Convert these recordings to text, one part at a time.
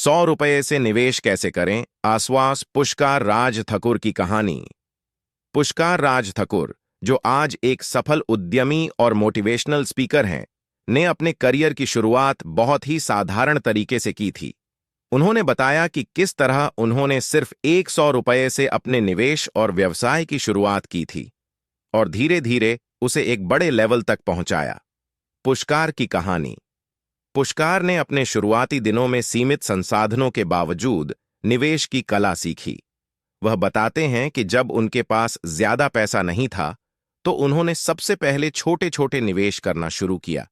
100 रुपये से निवेश कैसे करें? आसवास पुष्कर राज ठाकुर की कहानी। पुष्कर राज ठाकुर, जो आज एक सफल उद्यमी और मोटिवेशनल स्पीकर हैं, ने अपने करियर की शुरुआत बहुत ही साधारण तरीके से की थी। उन्होंने बताया कि किस तरह उन्होंने सिर्फ 100 रुपये से अपने निवेश और व्यवसाय की शुरुआत की थी और धीरे धीरे उसे एक बड़े लेवल तक पहुंचाया। पुष्कर की कहानी। पुष्कर ने अपने शुरुआती दिनों में सीमित संसाधनों के बावजूद निवेश की कला सीखी। वह बताते हैं कि जब उनके पास ज्यादा पैसा नहीं था, तो उन्होंने सबसे पहले छोटे छोटे निवेश करना शुरू किया,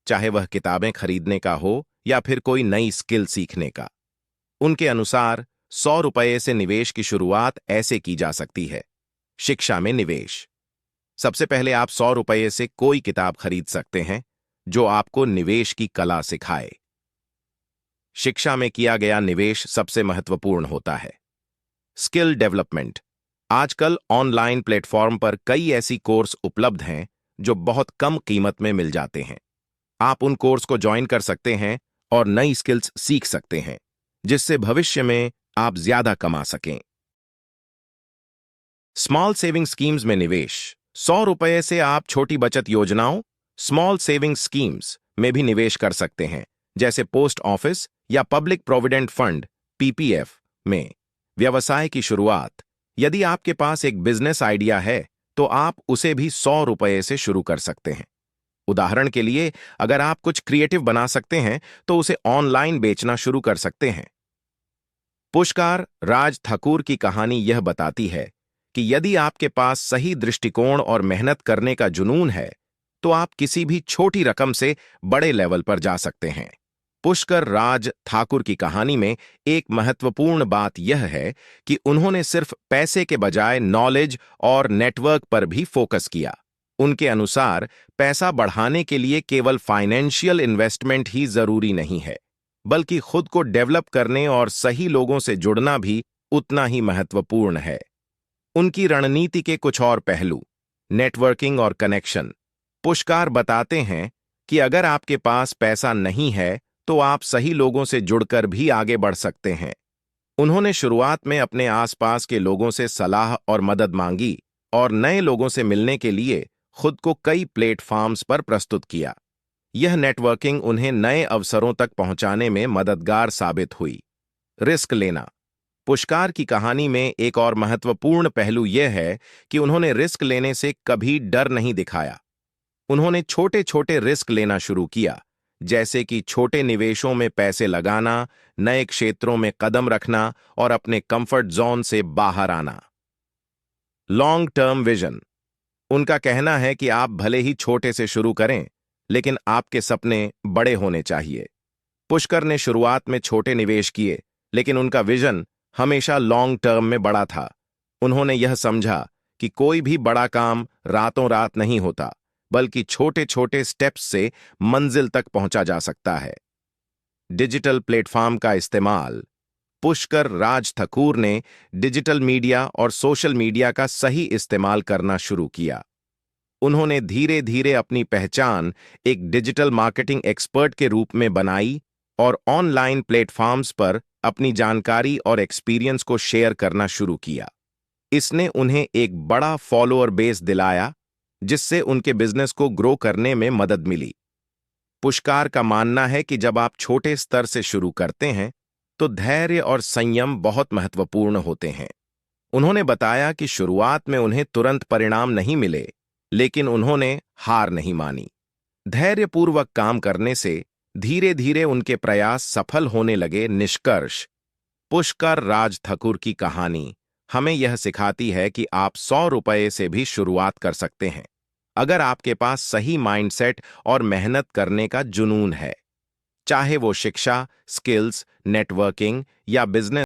चाहे वह किताबें खरीदने का हो या फिर कोई नई स्किल सीखने का। उनके अनुसार 100 रुपये से निवेश की शुरुआत ऐसे की जा सकती है। शिक्षा में निवेश। सबसे पहले आप 100 रुपये से कोई किताब खरीद सकते हैं जो आपको निवेश की कला सिखाए। शिक्षा में किया गया निवेश सबसे महत्वपूर्ण होता है। Skill development. आजकल ऑनलाइन प्लेटफॉर्म पर कई ऐसी कोर्स उपलब्ध हैं जो बहुत कम कीमत में मिल जाते हैं। आप उन कोर्स को ज्वाइन कर सकते हैं और नई स्किल्स सीख सकते हैं, जिससे भविष्य में आप ज्यादा कमा सकें। स्मॉल सेविंग स्कीम्स में निवेश। 100 रुपये से आप छोटी बचत योजनाओं, स्मॉल सेविंग स्कीम्स में भी निवेश कर सकते हैं, जैसे पोस्ट ऑफिस या पब्लिक प्रोविडेंट फंड (पीपीएफ) में। व्यवसाय की शुरुआत। यदि आपके पास एक बिजनेस आइडिया है, तो आप उसे भी 100 रुपये से शुरू कर सकते हैं। उदाहरण के लिए, अगर आप कुछ क्रिएटिव बना सकते हैं, तो उसे ऑनलाइन बेचना शुरू कर सकते हैं। पुष्कर राज ठाकुर की कहानी यह बताती है कि यदि आपके पास सही दृष्टिकोण और मेहनत करने का जुनून है, तो आप किसी भी छोटी रकम से बड़े लेवल पर जा सकते हैं। पुष्कर राज ठाकुर की कहानी में एक महत्वपूर्ण बात यह है कि उन्होंने सिर्फ पैसे के बजाय नॉलेज और नेटवर्क पर भी फोकस किया। उनके अनुसार पैसा बढ़ाने के लिए केवल फाइनेंशियल इन्वेस्टमेंट ही जरूरी नहीं है, बल्कि खुद को डेवलप करने और सही लोगों से जुड़ना भी उतना ही महत्वपूर्ण है। उनकी रणनीति के कुछ और पहलू। नेटवर्किंग और कनेक्शन। पुष्कर बताते हैं कि अगर आपके पास पैसा नहीं है, तो आप सही लोगों से जुड़कर भी आगे बढ़ सकते हैं। उन्होंने शुरुआत में अपने आसपास के लोगों से सलाह और मदद मांगी और नए लोगों से मिलने के लिए खुद को कई प्लेटफॉर्म्स पर प्रस्तुत किया। यह नेटवर्किंग उन्हें नए अवसरों तक पहुंचाने में मददगार साबित हुई। रिस्क लेना। पुष्कर की कहानी में एक और महत्वपूर्ण पहलू यह है कि उन्होंने रिस्क लेने से कभी डर नहीं दिखाया। उन्होंने छोटे छोटे रिस्क लेना शुरू किया, जैसे कि छोटे निवेशों में पैसे लगाना, नए क्षेत्रों में कदम रखना और अपने कंफर्ट जोन से बाहर आना। Long term vision. उनका कहना है कि आप भले ही छोटे से शुरू करें, लेकिन आपके सपने बड़े होने चाहिए। पुष्कर ने शुरुआत में छोटे निवेश किए, लेकिन उनका विजन हमेशा लॉन्ग टर्म में बड़ा था। उन्होंने यह समझा कि कोई भी बड़ा काम रातों रात नहीं होता, बल्कि छोटे छोटे स्टेप्स से मंजिल तक पहुंचा जा सकता है। डिजिटल प्लेटफॉर्म का इस्तेमाल। पुष्कर राज ठाकुर ने डिजिटल मीडिया और सोशल मीडिया का सही इस्तेमाल करना शुरू किया। उन्होंने धीरे धीरे अपनी पहचान एक डिजिटल मार्केटिंग एक्सपर्ट के रूप में बनाई और ऑनलाइन प्लेटफॉर्म्स पर अपनी जानकारी और एक्सपीरियंस को शेयर करना शुरू किया। इसने उन्हें एक बड़ा फॉलोअर बेस दिलाया, जिससे उनके बिजनेस को ग्रो करने में मदद मिली। पुष्कर का मानना है कि जब आप छोटे स्तर से शुरू करते हैं, तो धैर्य और संयम बहुत महत्वपूर्ण होते हैं। उन्होंने बताया कि शुरुआत में उन्हें तुरंत परिणाम नहीं मिले, लेकिन उन्होंने हार नहीं मानी। धैर्यपूर्वक काम करने से धीरे धीरे उनके प्रयास सफल होने लगे। निष्कर्ष। पुष्कर राज ठाकुर की कहानी हमें यह सिखाती है कि आप 100 रुपये से भी शुरुआत कर सकते हैं, अगर आपके पास सही माइंडसेट और मेहनत करने का जुनून है। चाहे वो शिक्षा, स्किल्स, नेटवर्किंग या बिजनेस